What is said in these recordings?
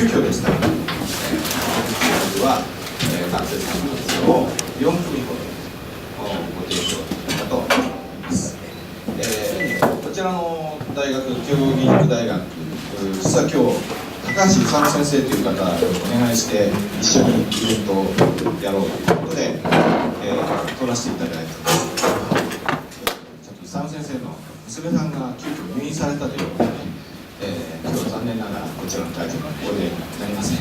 遽でしたら、本日は、学生さんのを4組ほどご提供だと思います。こちらの大学、慶應義塾大学、実は今日、高橋勇先生という方にお願いして、一緒にイベントをやろうということで、撮らせていただいています。ちょっと勇先生の娘さんが急遽入院されたということで、今日は残念ながらこちらの会場がお出になりません。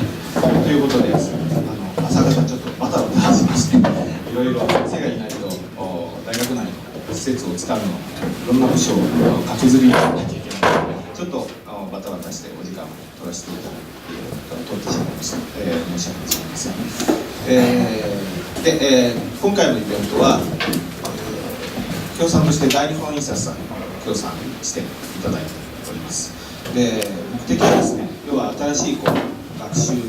ということで、朝方ちょっとバタバタしまして、いろいろ先生がいないと大学内の施設を使うの、いろんな部署を駆けずりやらなきゃいけないので、ちょっとバタバタしてお時間を取らせていただいて、取ってしまいました。申し訳ございません。で、今回のイベントは、協賛として大日本印刷さんに協賛していただいております。で、目的はですね、要は新しい学習の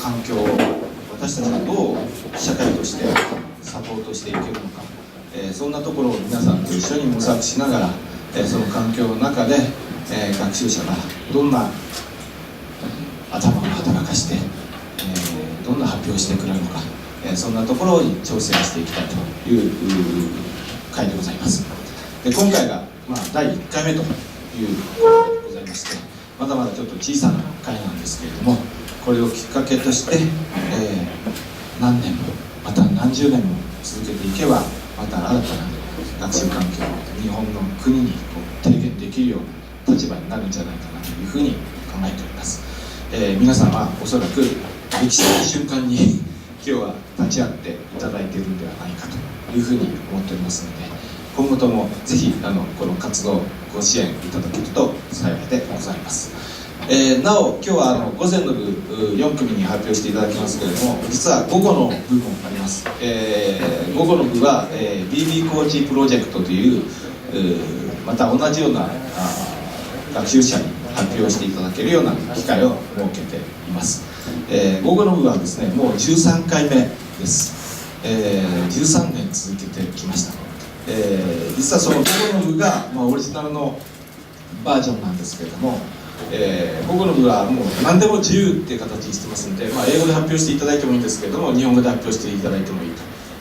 環境を私たちがどう社会としてサポートしていけるのか、そんなところを皆さんと一緒に模索しながら、その環境の中で、学習者がどんな頭を働かして、どんな発表をしてくれるのか、そんなところに挑戦していきたいという会でございます。で、今回が、第1回目ということでございまして、まだまだちょっと小さな会なんですけれども、これをきっかけとして、何年もまた何十年も続けていけば、また新たな学習環境を日本の国に提言できるような立場になるんじゃないかなというふうに考えております。皆さんはおそらく歴史的瞬間に今日は立ち会っていただいているのではないかというふうに思っておりますので、今後ともぜひこの活動をご支援いただけると幸いでございます。なお今日は午前の部4組に発表していただきますけれども、実は午後の部もあります。午後の部は、BB コーチプロジェクトというまた同じような学習者に発表していただけるような機会を設けています。午後の部はですね、もう13回目です。13年続けてきました。実はその午後の部が、オリジナルのバージョンなんですけれども、午後の部はもう何でも自由っていう形にしてますので、英語で発表していただいてもいいんですけれども、日本語で発表していただいてもいい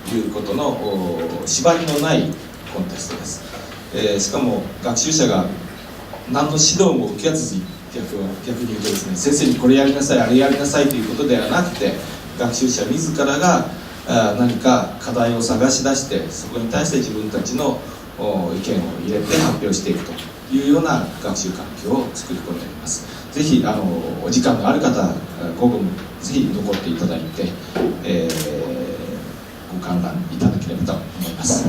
ということの縛りのないコンテストです。しかも学習者が何の指導も受けずに、逆に言うとですね、先生にこれやりなさいあれやりなさいということではなくて、学習者自らが何か課題を探し出して、そこに対して自分たちの意見を入れて発表していくというような学習環境を作り込んでおります。ぜひお時間のある方、午後もぜひ残っていただいて、ご観覧いただければと思います。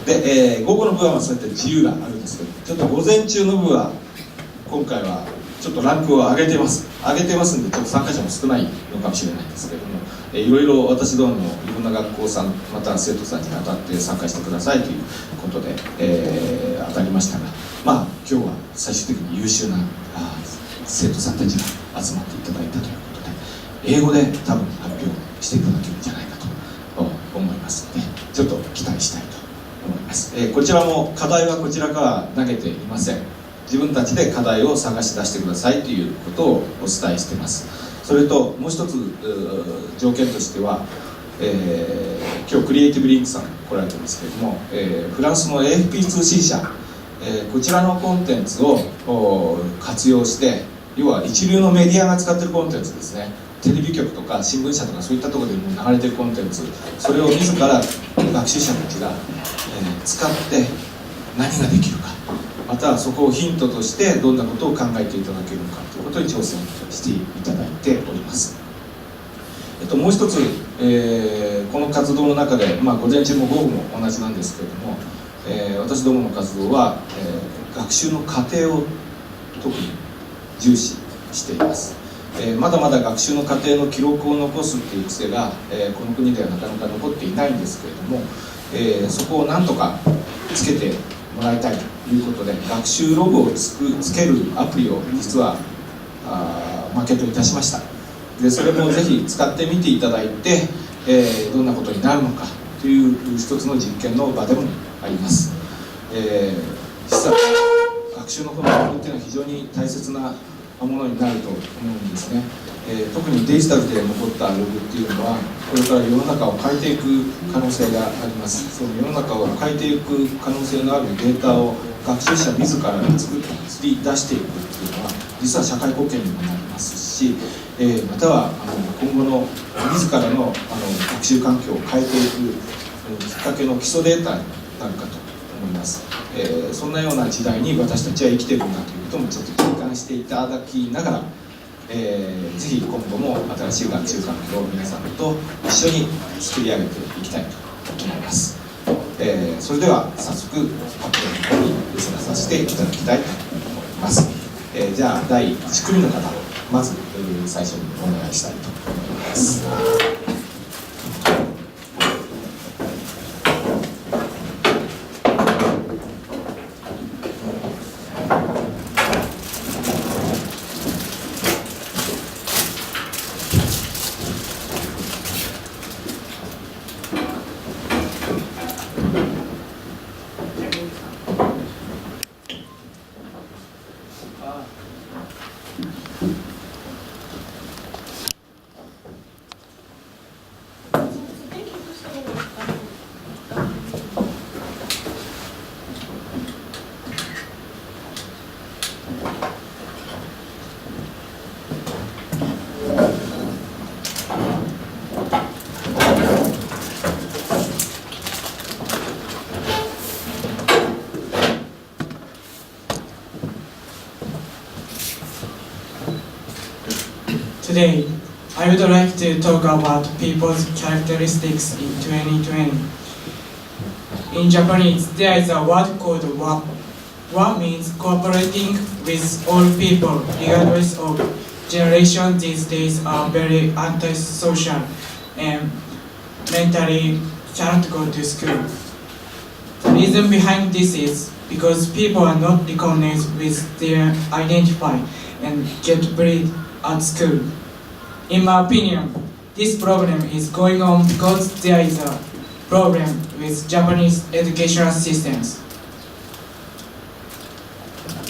で、午後の部はそうやって自由があるんですけど、ちょっと午前中の部は今回はちょっとランクを上げてますんで、ちょっと参加者も少ないのかもしれないんですけれども、いろいろ私どももいろんな学校さん、また生徒さんに当たって参加してくださいということで、当たりましたが、今日は最終的に優秀な生徒さんたちが集まっていただいたということで、英語で多分発表していただけるんじゃないかと思いますので、ちょっと期待したいと思います。こちらも課題はこちらから投げていません。自分たちで課題を探し出してくださいということをお伝えしています。それともう一つ条件としては、今日クリエイティブリンクさん来られてますけれども、フランスの AFP 通信社、こちらのコンテンツを活用して、要は一流のメディアが使っているコンテンツですね、テレビ局とか新聞社とかそういったところでも流れているコンテンツ、それを自ら学習者たちが、使って何ができるか、またそこをヒントとしてどんなことを考えていただけるのかということに挑戦していただいております。もう一つ、この活動の中で、午前中も午後も同じなんですけれども、私どもの活動は、学習の過程を特に重視しています。まだまだ学習の過程の記録を残すっていう癖が、この国ではなかなか残っていないんですけれども、そこをなんとかつけてもらいたいということで、学習ログをつけるアプリを実はマーケットいたしました。でそれもぜひ使ってみていただいて、どんなことになるのかという一つの実験の場でもあります。実は学習のこの部分っていうのは非常に大切なものになると思うんですね。特にデジタルで残ったログっていうのはこれから世の中を変えていく可能性があります。その世の中を変えていく可能性のあるデータを学習者自らが作り出していくっていうのは実は社会貢献にもなりますし、または今後の自らの学習環境を変えていくきっかけの基礎データになるかと思います。そんなような時代に私たちは生きているんだということもちょっと実感していただきながら、ぜひ今後も新しい学習環境を皆さんと一緒に作り上げていきたいと思います。それでは早速発表の方に移らさせていただきたいと思います。じゃあ第1組の方をまず最初にお願いしたいと思います。Today, I would like to talk about people's characteristics in 2020. In Japanese, there is a word called wa. Wa means cooperating with all people, regardless of generation. These days are very antisocial and mentally cannot go to school. The reason behind this is because people are not recognized with their identity and get bullied at school. In my opinion, this problem is going on because there is a problem with Japanese educational systems.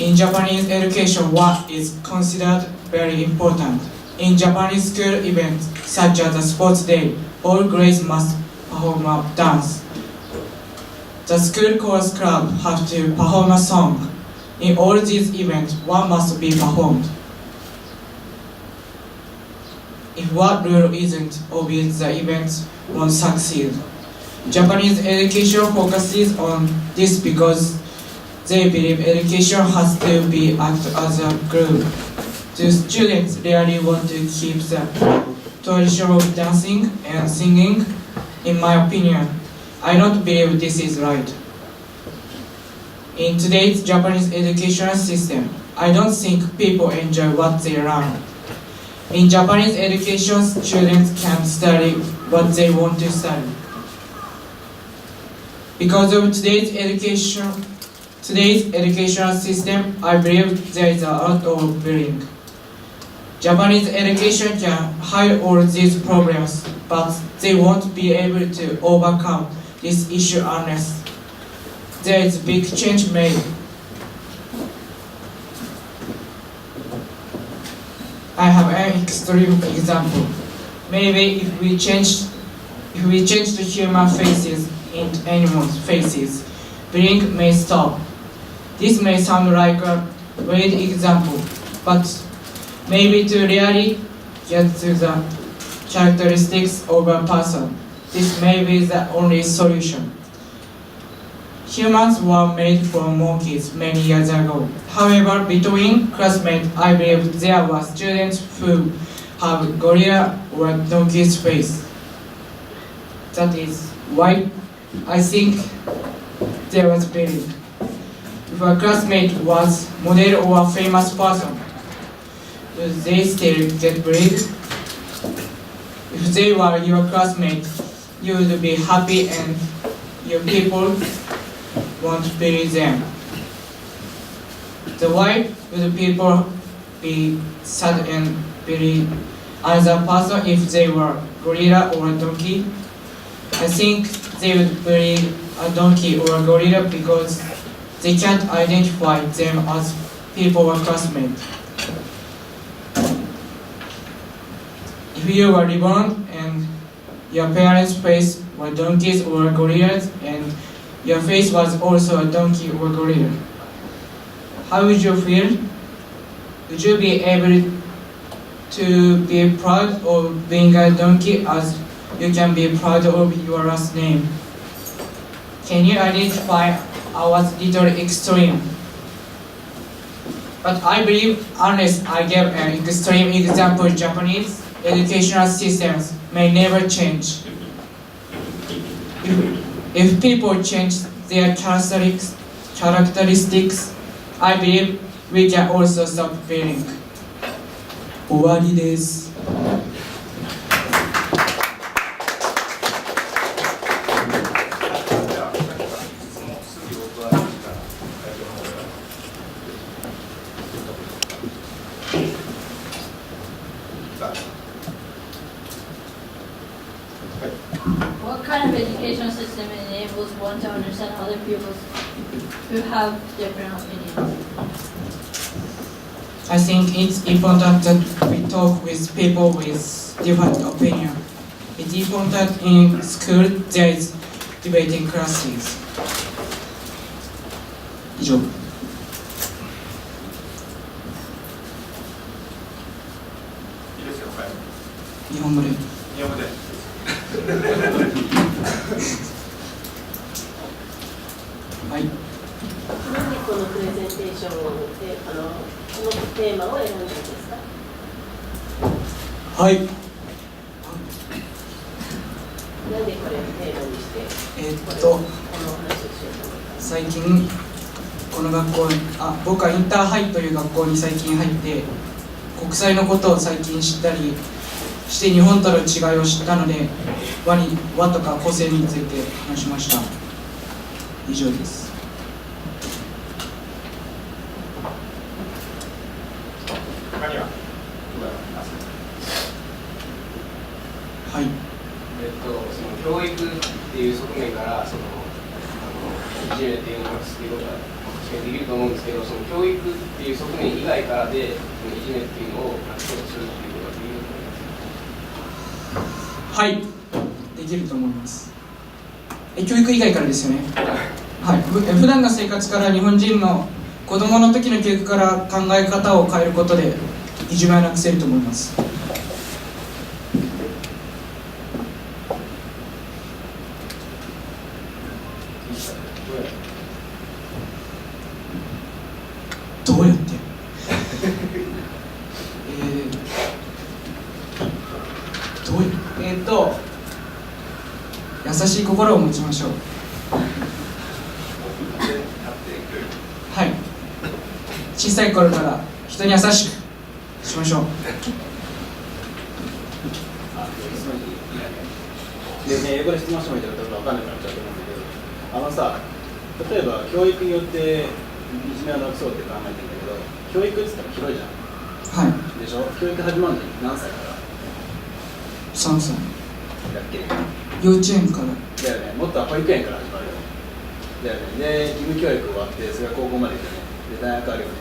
In Japanese education, what is considered very important. In Japanese school events such as a sports day, all grades must perform a dance. The school chorus club have to perform a song. In all these events, one must be performed. If what rule isn't obvious, the events won't succeed. Japanese education focuses on this because they believe education has to be acted as a group. The students really want to keep the tradition of dancing and singing. In my opinion, I don't believe this is right. In today's Japanese educational system, I don't think people enjoy what they learn. In Japanese education, students can study what they want to study. Because of today's educational system, I believe there is a lot of bullying. Japanese education can hide all these problems, but they won't be able to overcome this issue unless there is big change made. I have an extreme example. Maybe if we change the human faces into animals' faces, bullying may stop. This may sound like a weird example, but maybe to really get to the characteristics of a person, this may be the only solution. Humans were made from monkeys many years ago. However, between classmates, I believe there were students who have gorilla or donkey's face. That is why I think there was bullying. If a classmate was model or a famous person, would they still get bullied? If they were your classmate, you would be happy and your people won't bully them. So why would people be sad and bully another person if they were gorilla or a donkey? I think they would bully a donkey or a gorilla because they can't identify them as people or classmates. If you were reborn and your parents' face were donkeys or gorillas, and your face was also a donkey or gorilla, how would you feel? Would you be able to be proud of being a donkey as you can be proud of your last name? Can you identify our little extreme? But I believe unless I give an extreme example, Japanese educational systems may never change. If people change their characteristics, I believe we can also stop feeling. 終わりです。What kind of education system enables one to understand other people who have different opinions? I think it's important that we talk with people with different opinion. It's important in school there is debating classes. 以上。日本語で。はい。なんでこのプレゼンテーションをこのテーマを選んだんですか？はい。なんでこれをテーマにしてこの話をしようと思ったんですか？最近この学校僕はインターハイという学校に最近入って国際のことを最近知ったりして日本との違いを知ったので和とか個性について話しました。以上です。はい。その教育っていう側面からいじめっていうのをすることが確かにできると思うんですけど、その教育っていう側面以外からでいじめっていうのをなくそうとするっていうことができると思います。はい、できると思います。教育以外からですよね。はい。普段の生活から日本人の子供の時の教育から考え方を変えることでいじめはなくせると思います。どうやって優しい心を持ちましょう。はい。小さい頃から人に優しくしましょう。でね、英語で質問してもいいか分かんなくなっちゃうと思うんだけど、例えば教育によっていじめをなくそうって考えてるんだけど、教育って言ったら広いじゃん。はい。でしょ？教育始まるのに何歳から？ 3歳。だっけ？幼稚園から。だよね。もっとは保育園から始まるよ。だよね。で、義務教育終わって、それが高校まで行ってね。で、大学あるよね。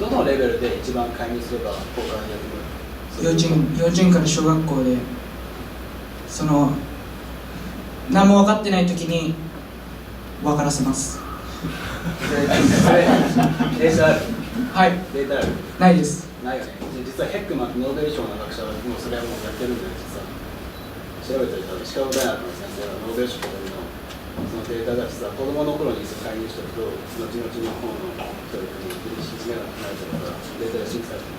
どのレベルで一番介入すれば効果が出るの？幼稚園から小学校で何も分かってない時に分からせます。データある？はい。データある？ないです。ないよね。実はヘックマンってノーベル賞の学者はもうそれはもうやってるんだよ、実は。調べてるとシカゴ大学の先生がノーベル賞取るのそのデータが実は子供の頃に介入しておくと後々の方の教育に沈めなくなるからデータが審査されてる。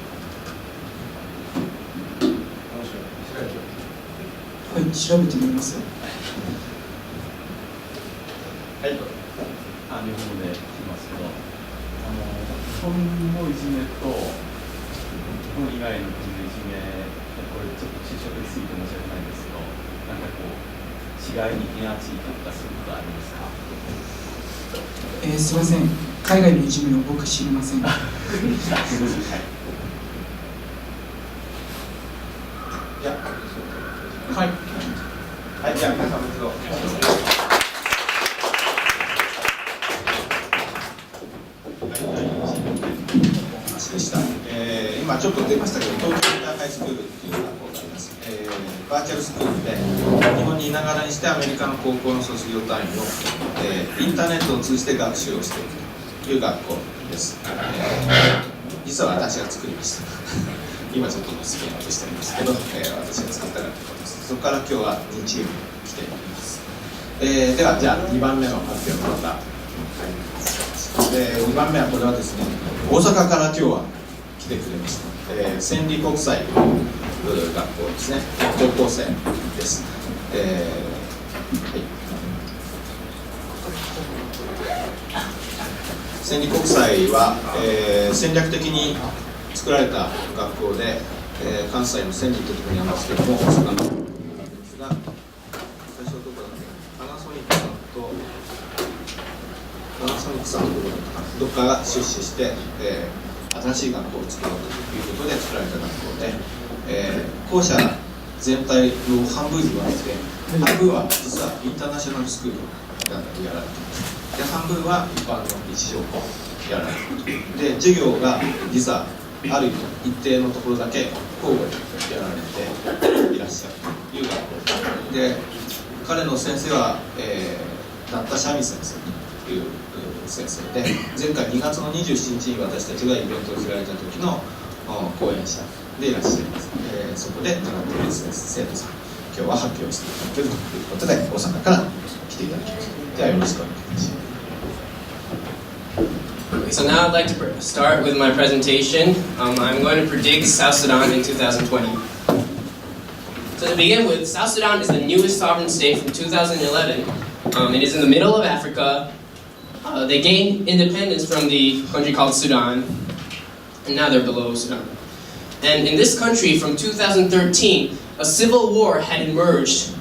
はい、調べてみます。はい。日本語で聞きますけど、日本のいじめと日本以外の国のいじめ、これちょっと抽象的すぎて申し訳ないんですけど、なんかこう違いに気がついたりとかすることはありますか？すみません。海外のいじめを僕知りません。はい。はい。はい、じゃあ皆さんも一度。話でした。今ちょっと出ましたけど、東京インターハイスクールっていう学校があります。バーチャルスクールで日本にいながらにしてアメリカの高校の卒業単位を、インターネットを通じて学習をしていくという学校です、実は私が作りました今ちょっとスピンアップしてるんですけど、私が作った学校です。そこから今日は2チーム来ています、ではじゃあ2番目の発表の方2番目はこれはですね、大阪から今日は来てくれました、千里国際という学校ですね、高校生です、千里国際は、戦略的に作られた学校で、関西の千里というところにあるんですけども、大阪のですが、最初はどこだっけ、パナソニックさんのどっかが出資して、新しい学校を作ろうということで作られた学校で、校舎全体の半分にはですね、半分は実はインターナショナルスクールがやられています。で、半分は一般の日常校やられている。で、授業が実はある一定のところだけ交互にやられていらっしゃるという学校で、彼の先生は、ダッタ・シャミ先生という先生で、前回2月の27日に私たちがイベントを開いた時の講演者でいらっしゃいます、そこで習っている生徒さん、今日は発表していただけるということで、大阪から来ていただきました。じゃあよろしくお願いします。So now I'd like to start with my presentation. I'm going to predict South Sudan in 2020. So to begin with, South Sudan is the newest sovereign state from 2011. It is in the middle of Africa. They gained independence from the country called Sudan, and now they're below Sudan. And in this country, from 2013, a civil war had emerged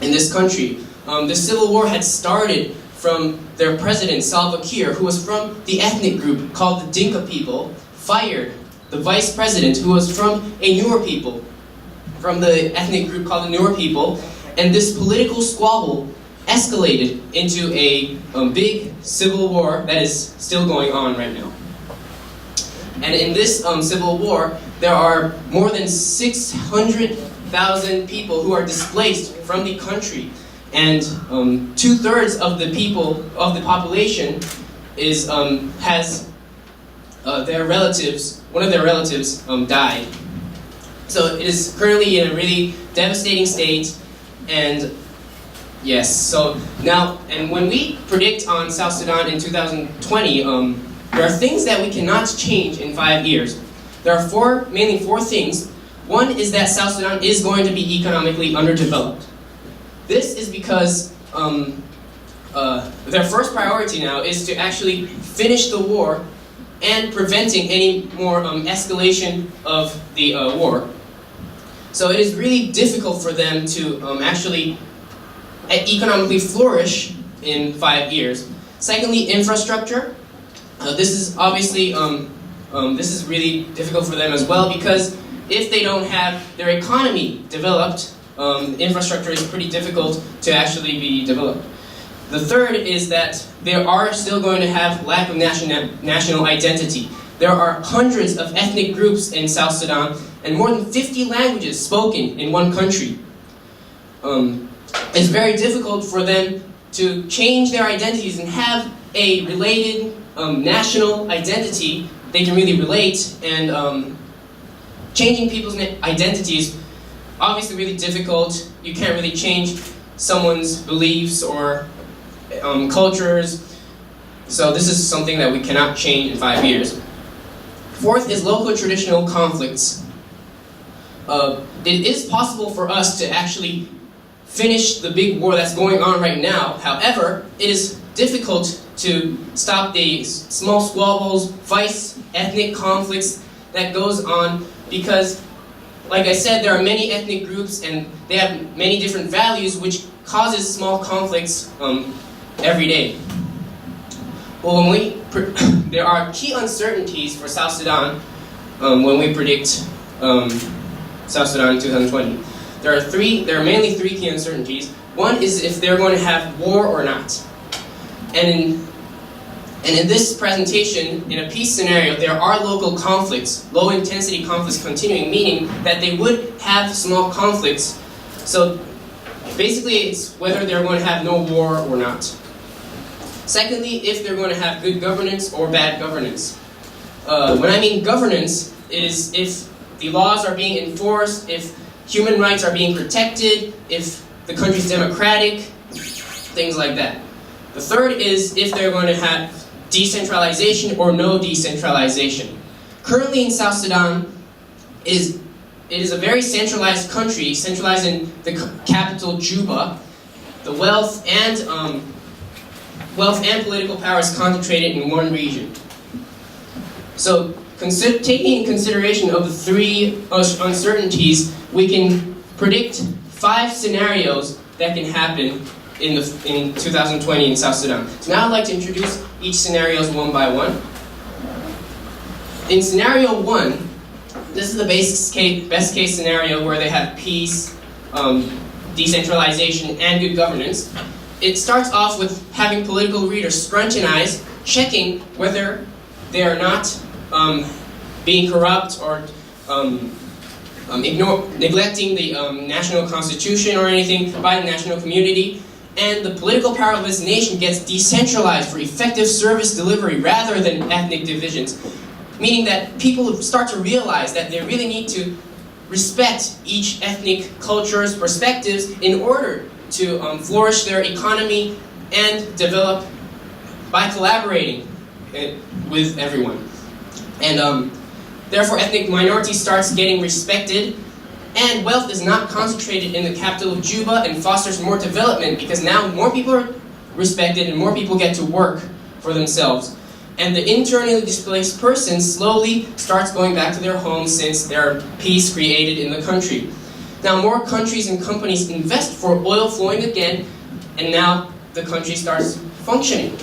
in this country. This civil war had started from their president, Salva Kiir, who was from the ethnic group called the Dinka people, fired the vice president, who was from a Nuer people, from the ethnic group called the Nuer people, and this political squabble escalated into a big civil war that is still going on right now. And in this civil war, there are more than 600,000 people who are displaced from the country. And 2/3 of the people, of the population, has their relatives, one of their relatives died. So it is currently in a really devastating state, and yes, so now, and when we predict on South Sudan in 2020, there are things that we cannot change in 5 years. There are mainly four things. One is that South Sudan is going to be economically underdeveloped. This is because their first priority now is to actually finish the war and preventing any more escalation of the war. So it is really difficult for them to actually economically flourish in 5 years. Secondly, infrastructure. This is obviously this is really difficult for them as well, because if they don't have their economy developed, infrastructure is pretty difficult to actually be developed. The third is that they are still going to have lack of national identity. There are hundreds of ethnic groups in South Sudan and more than 50 languages spoken in one country. It's very difficult for them to change their identities and have a related national identity they can really relate, and changing people's identities obviously really difficult. You can't really change someone's beliefs or cultures, so this is something that we cannot change in 5 years. Fourth is local traditional conflicts. It is possible for us to actually finish the big war that's going on right now. However, it is difficult to stop the small squabbles, fights, ethnic conflicts that goes on, because, like I said, there are many ethnic groups and they have many different values, which causes small conflicts every day. Well, there are key uncertainties for South Sudan when we predict South Sudan in 2020. There are mainly three key uncertainties. One is if they're going to have war or not. And in this presentation, in a peace scenario, there are local conflicts, low intensity conflicts continuing, meaning that they would have small conflicts So basically, it's whether they're going to have no war or not. Secondly, if they're going to have good governance or bad governance. When I mean governance, is if the laws are being enforced, if human rights are being protected, if the country's democratic, things like that. The third is if they're going to have decentralization or no decentralization. Currently in South Sudan, it is a very centralized country, centralized in the capital Juba. The wealth and political power is concentrated in one region. So, taking in consideration of the three uncertainties, we can predict 5 scenarios that can happen in 2020 in South Sudan. So now I'd like to introduce each scenarios one by one. In scenario 1, this is the best case scenario where they have peace, decentralization, and good governance. It starts off with having political leaders scrutinize, checking whether they are not being corrupt or neglecting the national constitution or anything by the national community. And the political power of this nation gets decentralized for effective service delivery rather than ethnic divisions. Meaning that people start to realize that they really need to respect each ethnic culture's perspectives in order to flourish their economy and develop by collaborating with everyone. And therefore ethnic minority starts getting respected, and wealth is not concentrated in the capital of Juba and fosters more development because now more people are respected and more people get to work for themselves. And the internally displaced person slowly starts going back to their homes since there are peace created in the country. Now more countries and companies invest for oil flowing again, and now the country starts functioning.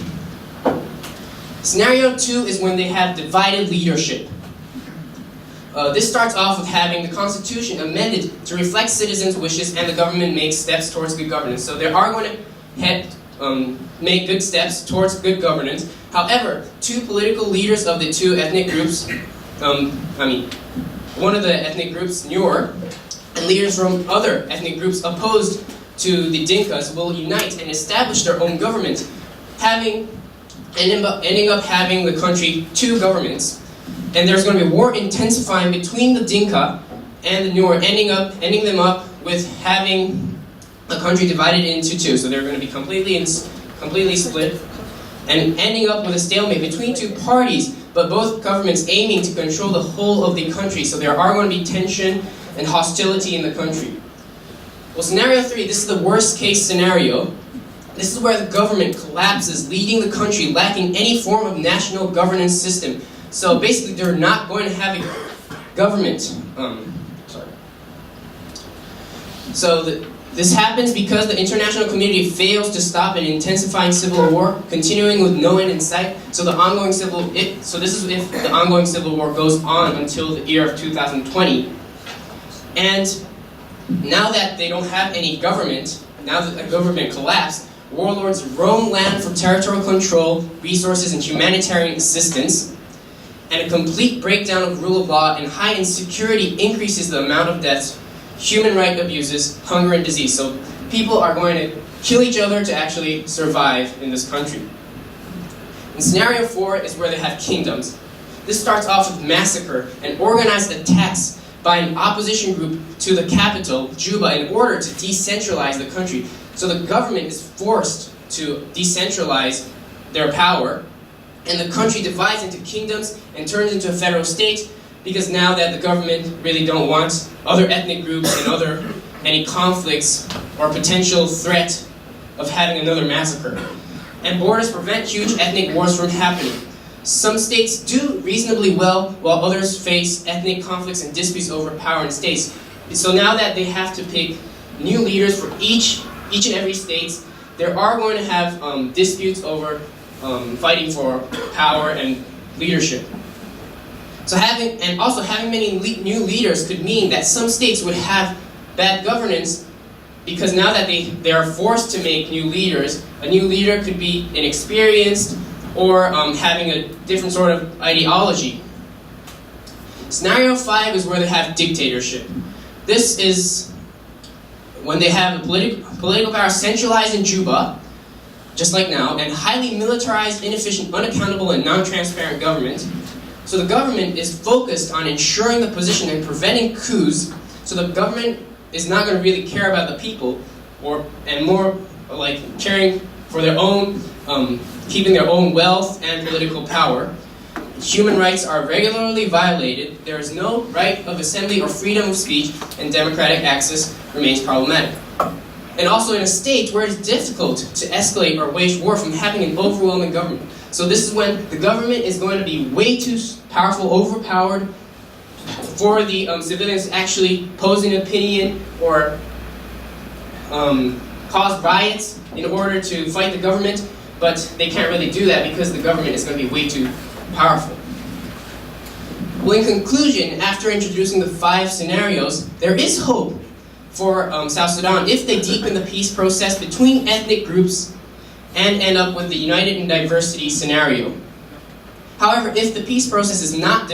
Scenario 2 is when they have divided leadership. This starts off with having the constitution amended to reflect citizens' wishes and the government makes steps towards good governance. So they are going to make good steps towards good governance. However, 2 political leaders of the 2 ethnic groups, one of the ethnic groups, Nuer, and leaders from other ethnic groups opposed to the Dinkas will unite and establish their own government, ending up having the country 2 governments. And there's going to be war intensifying between the Dinka and the Nuer, ending them up with having a country divided into 2. So they're going to be completely split, and ending up with a stalemate between 2 parties, but both governments aiming to control the whole of the country. So there are going to be tension and hostility in the country. Well, scenario 3, this is the worst case scenario. This is where the government collapses, leaving the country lacking any form of national governance system. So basically, they're not going to have a government. This happens because the international community fails to stop an intensifying civil war, continuing with no end in sight. So this is if the ongoing civil war goes on until the year of 2020. And now that they don't have any government, now that the government collapsed, warlords roam land for territorial control, resources, and humanitarian assistance. And a complete breakdown of rule of law and high insecurity increases the amount of deaths, human rights abuses, hunger, and disease. So people are going to kill each other to actually survive in this country. And scenario 4 is where they have kingdoms. This starts off with massacre and organized attacks by an opposition group to the capital, Juba, in order to decentralize the country. So the government is forced to decentralize their power, and the country divides into kingdoms and turns into a federal state because now that the government really don't want other ethnic groups and any conflicts or potential threat of having another massacre. And borders prevent huge ethnic wars from happening. Some states do reasonably well while others face ethnic conflicts and disputes over power in states. So now that they have to pick new leaders for each and every state, there are going to have disputes over fighting for power and leadership. So having many new leaders could mean that some states would have bad governance because now that they are forced to make new leaders, a new leader could be inexperienced or having a different sort of ideology. Scenario 5 is where they have dictatorship. This is when they have political power centralized in Juba, just like now, and highly militarized, inefficient, unaccountable, and non-transparent government. So the government is focused on ensuring the position and preventing coups, so the government is not going to really care about the people, and more like caring for their own, keeping their own wealth and political power. Human rights are regularly violated, there is no right of assembly or freedom of speech, and democratic access remains problematic. And also in a state where it's difficult to escalate or wage war from having an overwhelming government. So this is when the government is going to be way too powerful, overpowered, for the civilians to actually pose an opinion or cause riots in order to fight the government, but they can't really do that because the government is going to be way too powerful. Well, in conclusion, after introducing the 5 scenarios, there is hope for South Sudan if they deepen the peace process between ethnic groups and end up with the united in diversity scenario. However, if the peace process is not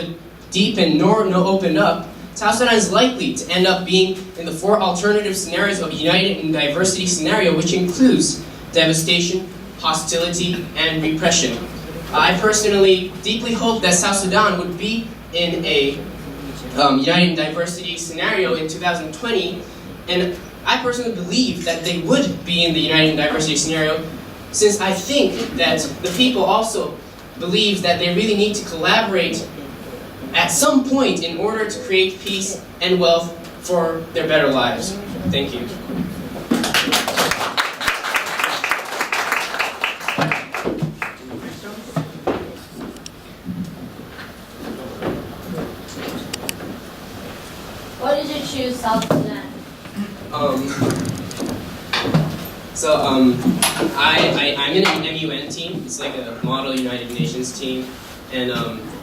deepened nor opened up, South Sudan is likely to end up being in the 4 alternative scenarios of united in diversity scenario, which includes devastation, hostility, and repression. I personally deeply hope that South Sudan would be in a united in diversity scenario in 2020, and I personally believe that they would be in the united in diversity scenario, since I think that the people also believe that they really need to collaborate at some point in order to create peace and wealth for their better lives. Thank you. Why did you choose South Sudan? I'm in an MUN team. It's like a Model United Nations team, and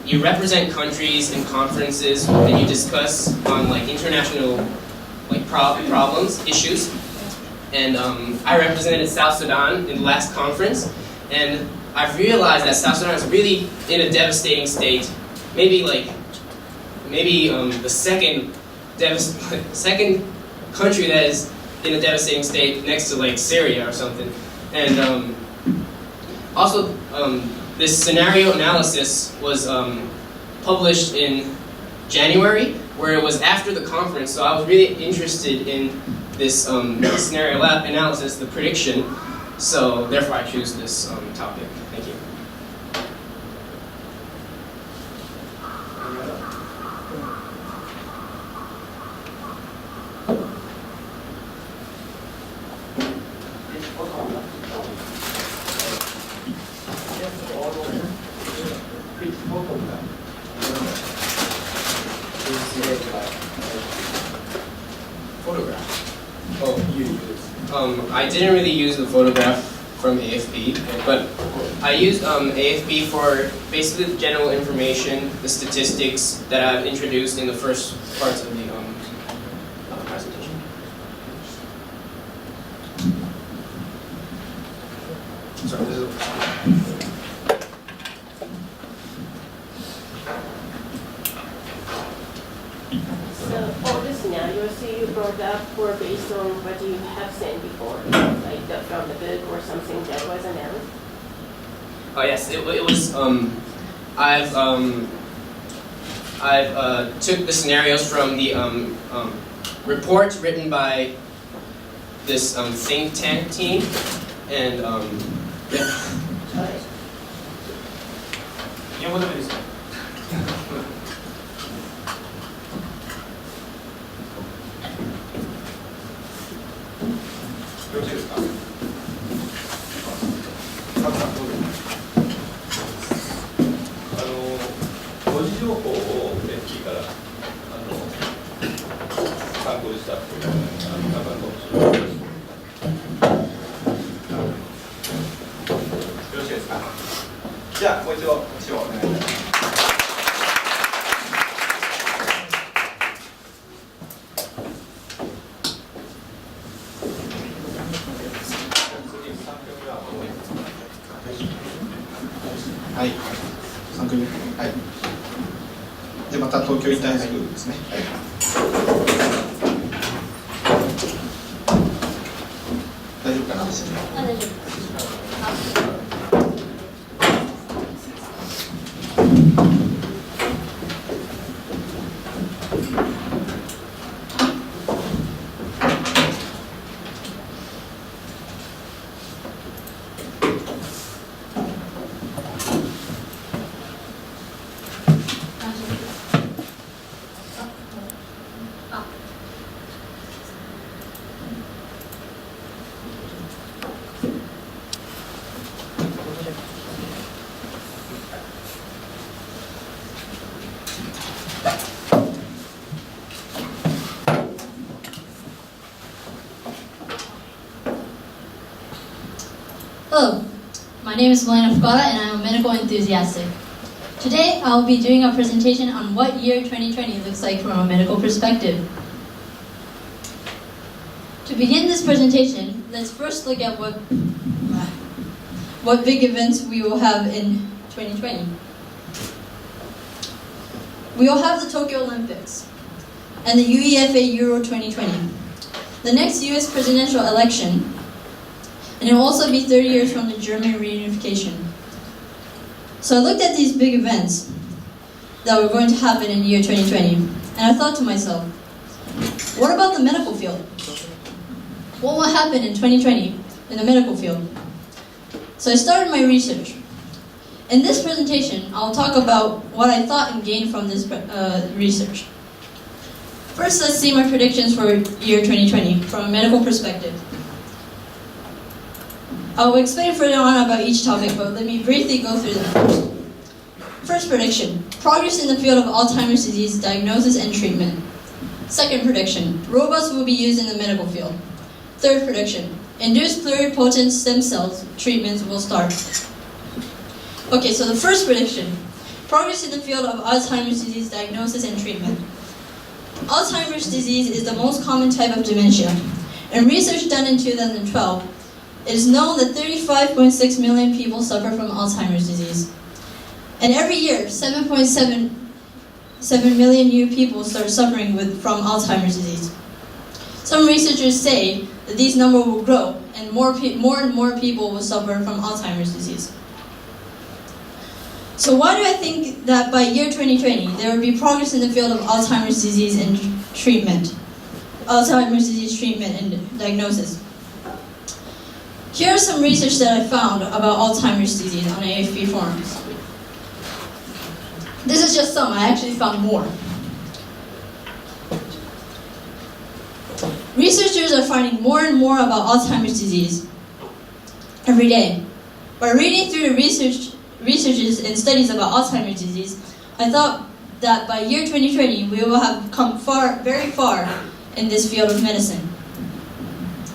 you represent countries in conferences and you discuss on like international like problems, issues. And I represented South Sudan in the last conference, and I've realized that South Sudan is really in a devastating state. Maybe the second country that is in a devastating state next to like Syria or something. And also this scenario analysis was published in January, where it was after the conference, so I was really interested in this scenario analysis, the prediction, so therefore I choose this topic. Thank you. Photograph. Oh, I didn't really use the photograph from AFP, but I used AFP for basically the general information, the statistics that I've introduced in the first parts of the presentation. Sorry, this is So all the scenarios you brought up were based on what you have seen before, like from the book or something that was announced? Oh yes, it was. I've took the scenarios from the report written by this think tank team, and yeah. 日本語でもいいですか？よろしいですか？文字情報を聞いたら参考にしたという中のよろしいですか？じゃあもう一度拍手をお願いします。はい、3組目。はい。でまた東京インターナショナルスクールですね。はい。大丈夫です。Hello, my name is Melina Fukara and I'm a medical enthusiastic. Today I'll be doing a presentation on what year 2020 looks like from a medical perspective. To begin this presentation, let's first look at what big events we will have in 2020. We will have the Tokyo Olympics and the UEFA Euro 2020, the next US presidential election, and it will also be 30 years from the German reunification. So I looked at these big events that were going to happen in the year 2020, and I thought to myself, what about the medical field? What will happen in 2020 in the medical field? So I started my research. In this presentation, I'll talk about what I thought and gained from this research. First, let's see my predictions for year 2020 from a medical perspective. I will explain further on about each topic, but let me briefly go through them first. First prediction, progress in the field of Alzheimer's disease diagnosis and treatment. Second prediction, robots will be used in the medical field. Third prediction, induced pluripotent stem cells treatments will start. Okay, so the first prediction, progress in the field of Alzheimer's disease diagnosis and treatment. Alzheimer's disease is the most common type of dementia. In research done in 2012, it is known that 35.6 million people suffer from Alzheimer's disease. And every year, 7.7 million new people start suffering from Alzheimer's disease. Some researchers say that these numbers will grow and more and more people will suffer from Alzheimer's disease. So why do I think that by year 2020 there will be progress in the field of Alzheimer's disease and treatment? Alzheimer's disease treatment and diagnosis. Here are some research that I found about Alzheimer's disease on AFP forums. This is just some, I actually found more. Researchers are finding more and more about Alzheimer's disease every day. By reading through the researches and studies about Alzheimer's disease, I thought that by year 2020 we will have come very far in this field of medicine.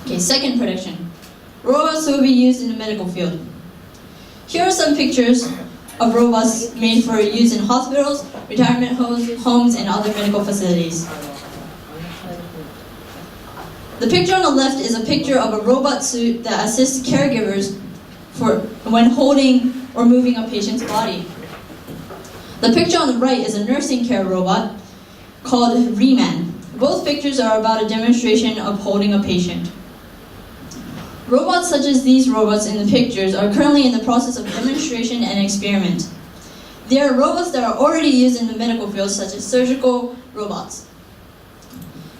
Okay, second prediction. Robots will be used in the medical field. Here are some pictures of robots made for use in hospitals, retirement homes, and other medical facilities. The picture on the left is a picture of a robot suit that assists caregivers when holding or moving a patient's body. The picture on the right is a nursing care robot called Reman. Both pictures are about a demonstration of holding a patient. Robots such as these robots in the pictures are currently in the process of demonstration and experiment. There are robots that are already used in the medical field, such as surgical robots.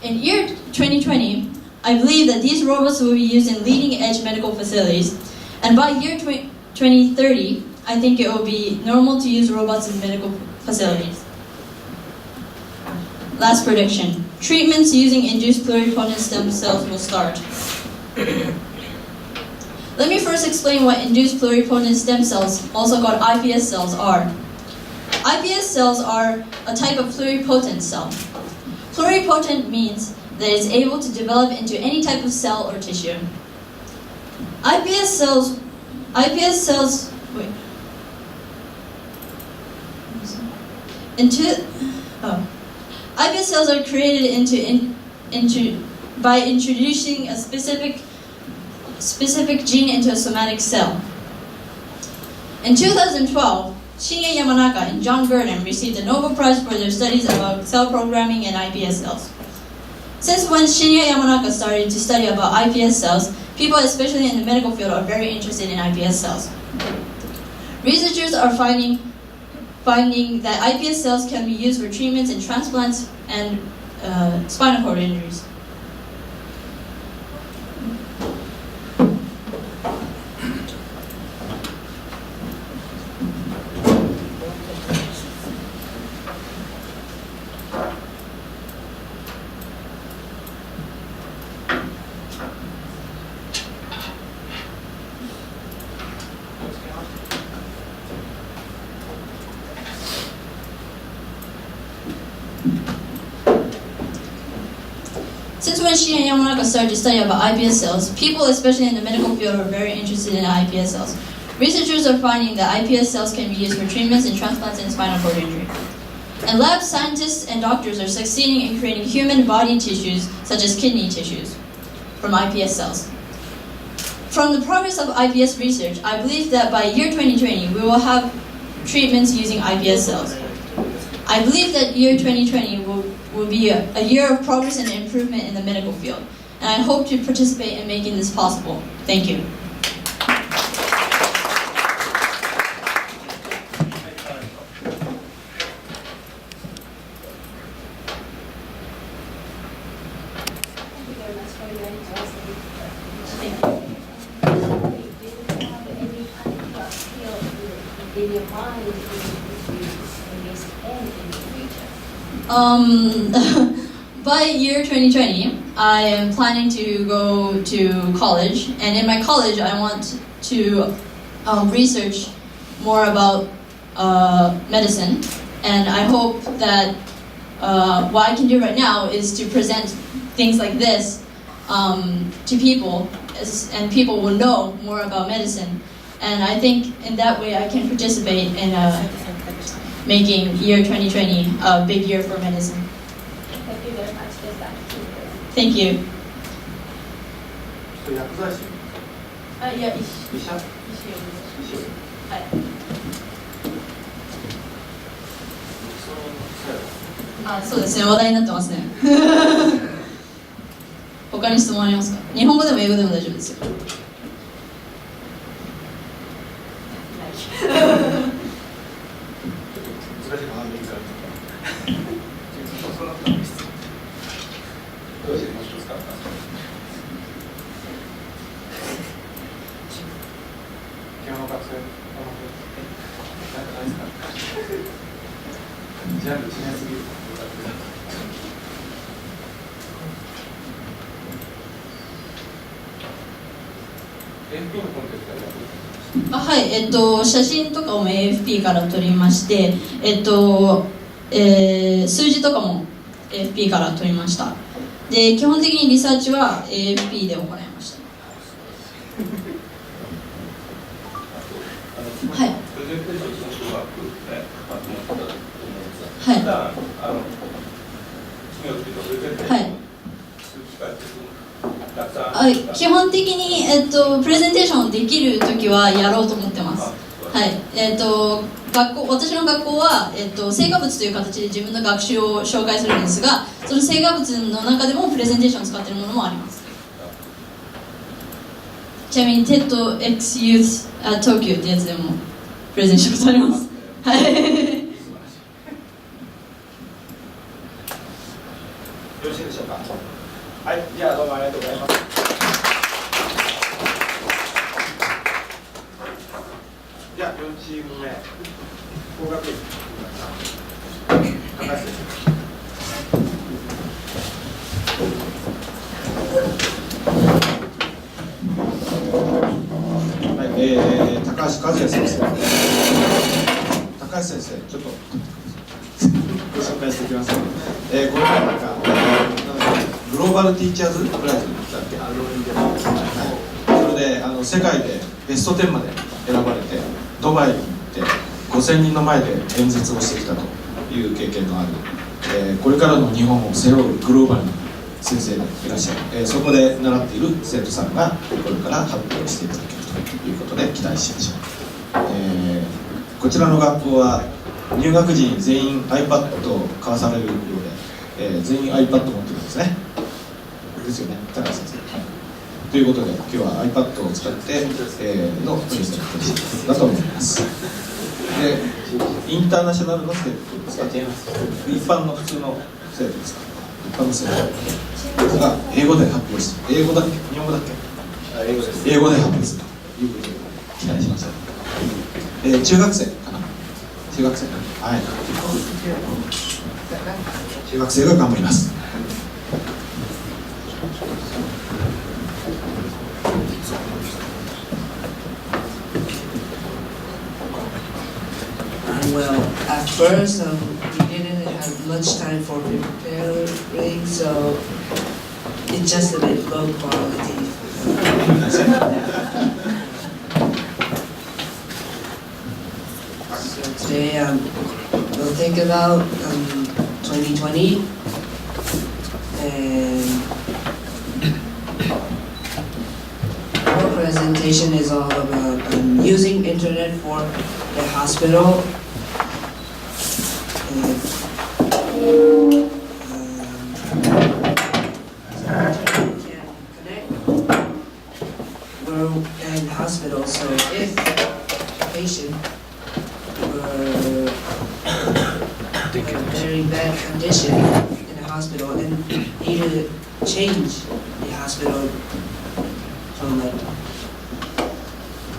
In year 2020, I believe that these robots will be used in leading-edge medical facilities, and by year 2030, I think it will be normal to use robots in medical facilities. Last prediction. Treatments using induced pluripotent stem cells will start. Let me first explain what induced pluripotent stem cells, also called iPS cells, are. iPS cells are a type of pluripotent cell. Pluripotent means that it's able to develop into any type of cell or tissue. iPS cells are created by introducing a specific gene into a somatic cell. In 2012, Shinya Yamanaka and John Gurdon received the Nobel Prize for their studies about cell programming and iPS cells. Since when Shinya Yamanaka started to study about iPS cells, people, especially in the medical field, are very interested in iPS cells. Researchers are finding that iPS cells can be used for treatments in transplants and spinal cord injuries. Since when Shinya Yamanaka started to study about iPS cells, people, especially in the medical field, are very interested in iPS cells. Researchers are finding that iPS cells can be used for treatments and transplants in spinal cord injury. And lab scientists and doctors are succeeding in creating human body tissues, such as kidney tissues, from iPS cells. From the progress of iPS research, I believe that by year 2020, we will have treatments using iPS cells. I believe that year 2020 will be a year of progress and improvement in the medical field, and I hope to participate in making this possible. Thank you. In your mind, in this end in the future? By year 2020, I am planning to go to college, and in my college, I want to research more about medicine, and I hope that what I can do right now is to present things like this to people, and people will know more about medicine. And I think in that way I can participate in making year 2020 a big year for medicine. Thank you very much. Thank you. 薬剤師いや、医者はい。そうですね、話題になってますね。他に質問ありますか？日本語でも英語でも大丈夫ですよ。はい、写真とかも AFP から撮りまして、数字とかも AFP から撮りました。で、基本的にリサーチは AFP で行いました。はい。プレゼンテーションすごくうまくね、まとまったと思うんですはい。が、普段企業っていうとプレゼンテーションする機会ってたくさん基本的に、プレゼンテーションできるときはやろうと思ってます。はい。私の学校は、成果物という形で自分の学習を紹介するんですが、その成果物の中でもプレゼンテーションを使っているものもあります。ちなみに TEDx Youth at Tokyo ってやつでもプレゼンしたことあります。はい。よろしいでしょうか。はい、じゃあどうもありがとうございます。じゃあ4チーム目、工学院高橋先生。はい、高橋和也先生。高橋先生、ちょっとご紹介しておきます。これはなんかグローバルティーチャーズプライズだっけ、それで世界でベスト10まで選ばれてドバイに行って5000人の前で演説をしてきたという経験のある、これからの日本を背負うグローバルな先生がいらっしゃる、そこで習っている生徒さんがこれから発表していただけるということで期待しましょう。こちらの学校は入学時に全員 iPad を交わされるようで、全員 iPad 持ってるんですね。ですよね、高橋先生。ということで、今日は iPad を使って、のプレゼンテーションだと思います。で、インターナショナルの生徒ですか、一般の普通の生徒ですか、一般の生徒が英語で発表する。英語だっけ、日本語だっけ、英語です。英語で発表するということで期待しました。中学生かな、中学生かな、はい、中学生が頑張ります。Well, at first we didn't have much time for preparing, so it's just a bit low quality. So today we'll think about 2020 and our presentation is all about using internet for the hospital. In hospital, so if a patient were in a very bad condition in a hospital and needed to change the hospital from like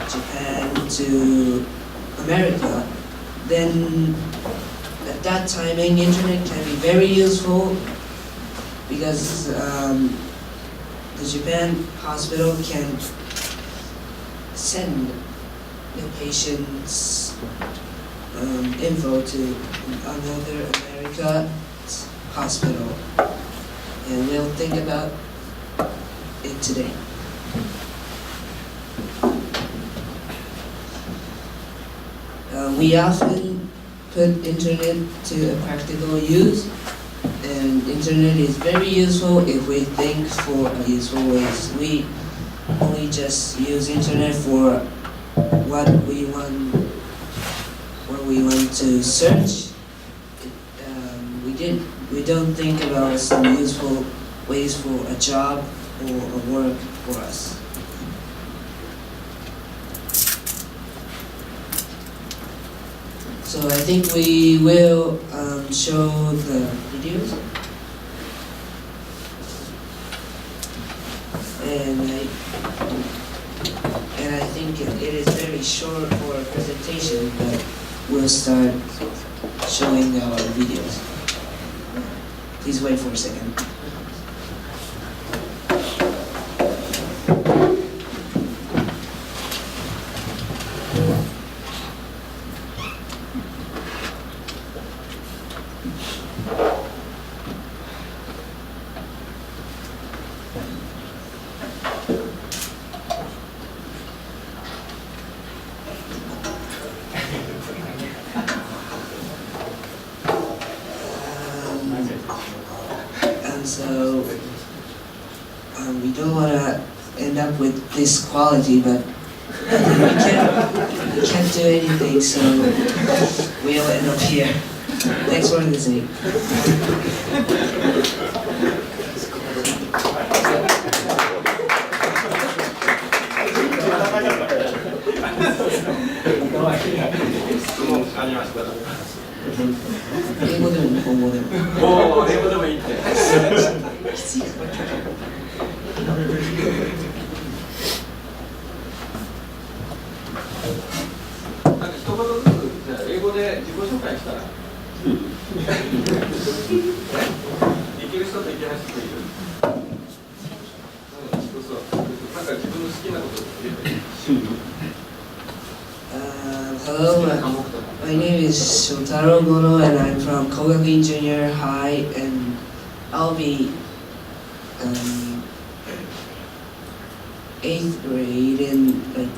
Japan to America, then at that timing internet can be very useful because the Japan hospital can send the patient's info to another America hospital, and we'll think about it today. We often put internet to a practical use, and internet is very useful if we think for useful ways. We only just use internet for what we want to search. We don't think about some useful ways for a job or a work for us. So I think we will show the videos. And I think it is very short for a presentation, but we'll start showing our videos. Please wait for a second. So we don't want to end up with this quality, but we can't do anything, so we'll end up here. Thanks for listening. Hello, my name is Shotaro Gono and I'm from Kogakuin Junior High, and I'll be 8th grade in like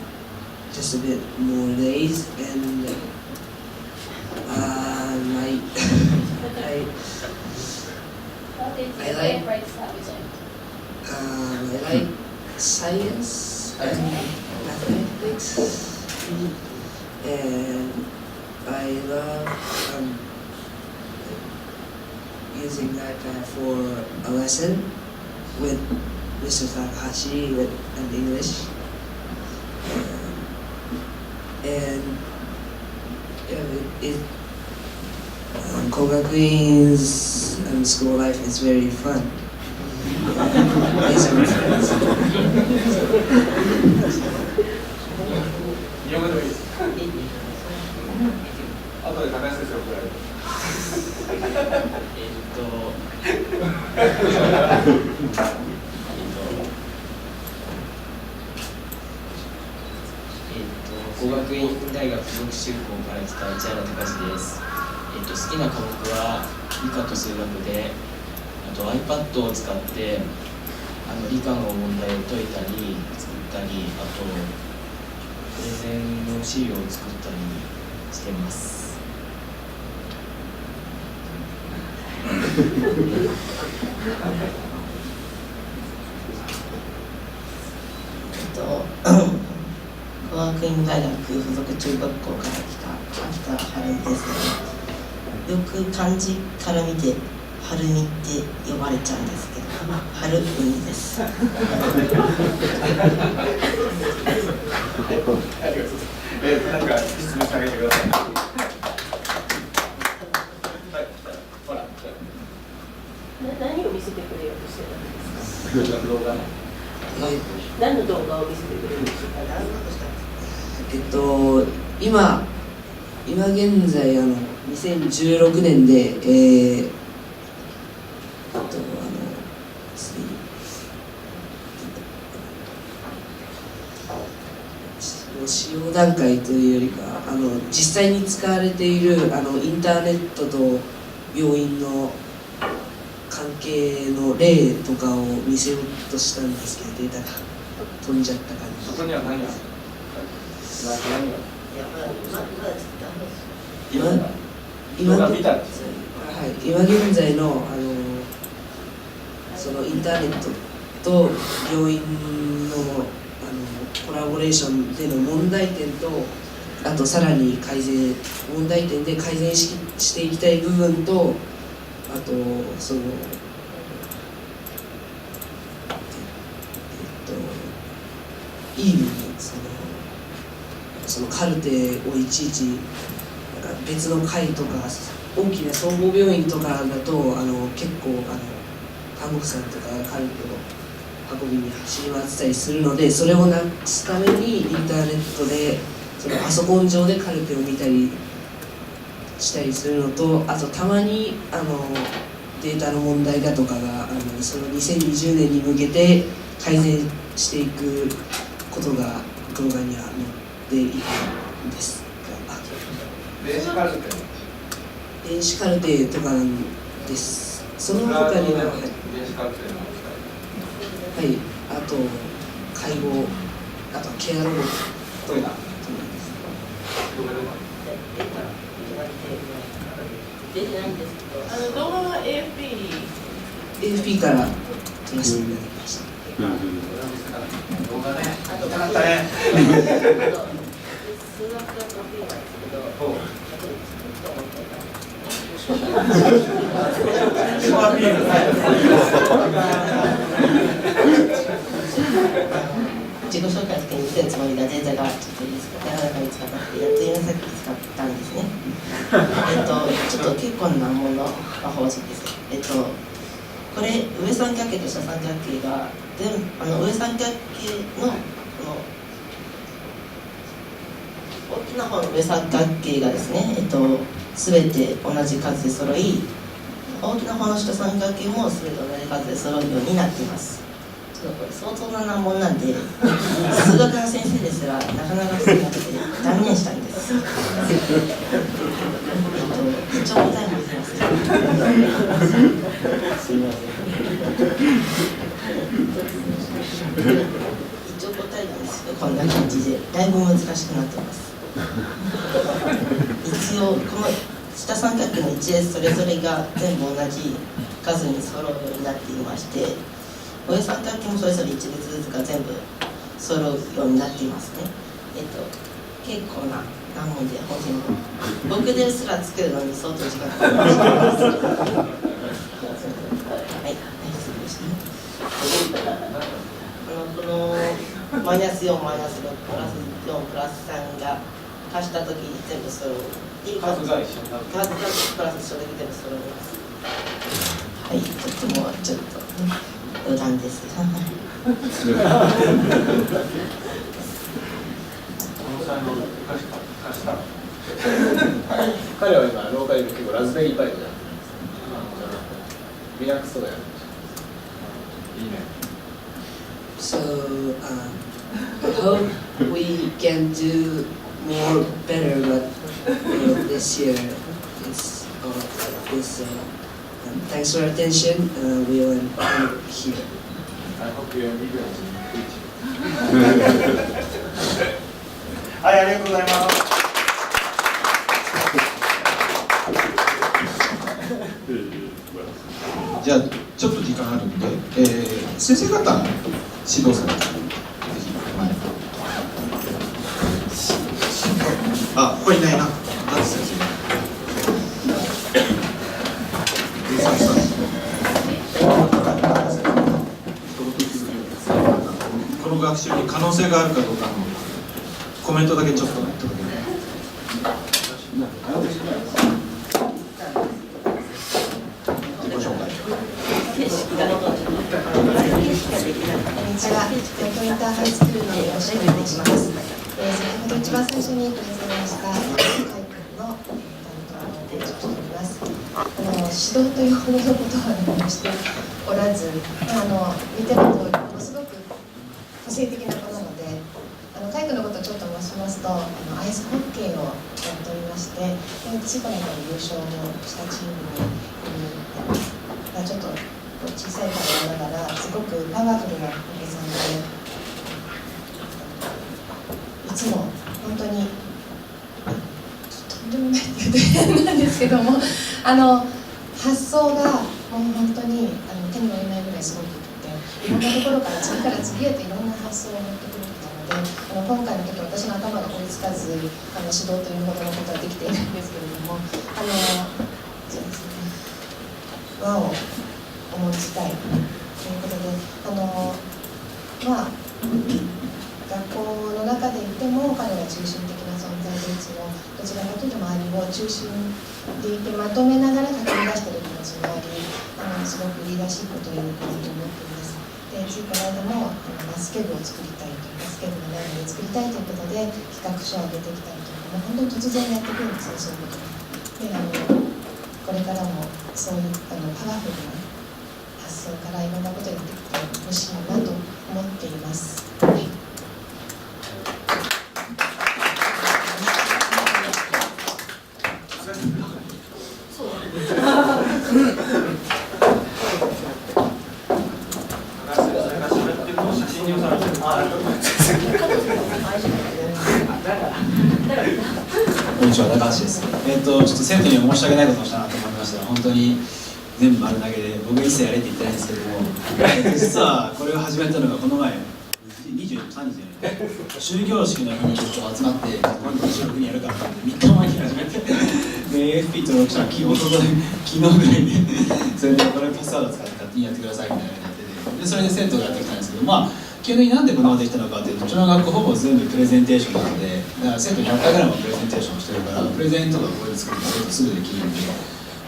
just a bit more days, and I like science and mathematics, and I love using iPad for a lesson with Mr. Takahashi and English. And Kogakuin's school life is very fun. These are my friends. 日本語でもいいです。後で高橋先生怒られる。工学院大学附属中高から来た市原隆です。好きな科目は理科と数学で、あと iPad を使って理科の問題を解いたり作ったり、あとプレゼンの資料を作ったりしています。工学院大学附属中学校から来た秋田晴美です。よく漢字から見て晴美って呼ばれちゃうんですけど、晴海です。なんか質問してあげてください。ほら。何を見せてくれようとしてたんですか。動画。何の動画を見せてくれるんでしょうか。今現在2016年で使用段階というよりか実際に使われているインターネットと病院の関係の例とかを見せようとしたんですけど、データが飛んじゃった感じ。そこには何が今現在のそのインターネットと病院のコラボレーションでの問題点と、あとさらに問題点で改善していきたい部分と、あとそのいい部分、そのカルテをいちいちなんか別の階とか大きな総合病院とかだと結構看護婦さんとかカルテを運びに走り回ってたりするので、それをなくすためにインターネットでそのパソコン上でカルテを見たりしたりするのと、あとたまにデータの問題だとかがその2020年に向けて改善していくことが動画には載っているんですが、電子カルテ電子カルテとかなんです。その他には、電子カルテのはい、あと介護、あとケアロボットとか出てないんですけど、動画は AFP から撮らせていただきました。動画ね、あとよかったね。数学が得意なんですけど、自己紹介付けに来てるつもりがデータがちょっといいですか、なかなか見つからなくて、やっと今さっき見つかったんですね。ちょっと結構なものが法則です。これ上三角形と下三角形が上三角形の大きな方の上三角形がですね、全て同じ数で揃い、大きな方の下三角形も全て同じ数で揃うようになっています。これ相当な難問なんで、数学の先生ですらなかなかできなくて断念したんです。一応答えも出てます。すみません。一応答えなんですけど、こんな感じでだいぶ難しくなっています。一応この下三角形の一列それぞれが全部同じ数に揃うようになっていまして、上三角形もそれぞれ一列ずつが全部揃うようになっていますね。結構な難問で、本当に僕ですら作るのに相当時間かかりました。はい、失礼します。マイナス4マイナス6プラス4プラス3が足したときに全部揃う数が一緒になる。数がプラス一緒で全部揃います。はい、とてもちょっと、ね、余談です。彼は今ローカルで結構ラズベリーパイプやってるんです。リラックスとかやるんです。いいね。So I hope we can do more better, but this year is all like this. Thanks for your attention. We will end here. I hope you are eager to preach. はい、ありがとうございます。じゃあちょっと時間あるんで、先生方指導されてぜひ前に。あ、ここいないな。なんで先生。この学習に可能性があるかどうかのコメントだけちょっと言っておけば。こんにちは、東京インターハイスクールの吉井と申します。先ほど一番最初にプレゼンした海君の担当の提唱をしております。指導というほどのことは何もしておらず、見てるとものすごく個性的な子なので、海君のことをちょっと申しますと、アイスホッケーをやっておりまして、千葉の優勝もしたチームに、ちょっと小さい方ながらすごくパワフルなお子さんで、いつも本当にとんでもないって言うと変なんですけども、発想がもう本当に手に負えないぐらいすごくて、いろんなところから次から次へといろんな発想を持ってくるので、今回の時私の頭が追いつかず指導というほどのことはできていないんですけれども、そうですね、和を思いしたいということで、まあ学校の中でいても彼は中心的な存在で、いつもどちらかというと周りを中心でいてまとめながら書き出している気持ちもあり、すごくリーダーシップという子だと思っています。で、ついこの間もバスケ部を作りたいという、バスケ部のライブを作りたいということで企画書を上げてきたりとか、もう本当に突然やってくるんですよ、そういうことが。で、これからもそういうパワフルな発想からいろんなことをやってきてほしいなと思っています。はい。こんにちは、高橋です。ちょっと生徒には申し訳ないことをしたなと思いました。本当に全部丸投げで、僕一切やれって言ってないんですけども、実はこれを始めたのがこの前、23日で、終業式の日にちょっと集まって、今度26にやるからって3日前に始めて、で、AFP 登録したら昨日ぐらいで、それでこれパスワード使って勝手にやってくださいみたいなのやってて、でそれで生徒がやってきたんですけど、まあ、基本的になんでこんなことできたのかというと、うちの学校ほぼ全部プレゼンテーションなので、だから生徒100回ぐらいもプレゼンテーションしてるから、プレゼントがこういう作るとすぐできるんで、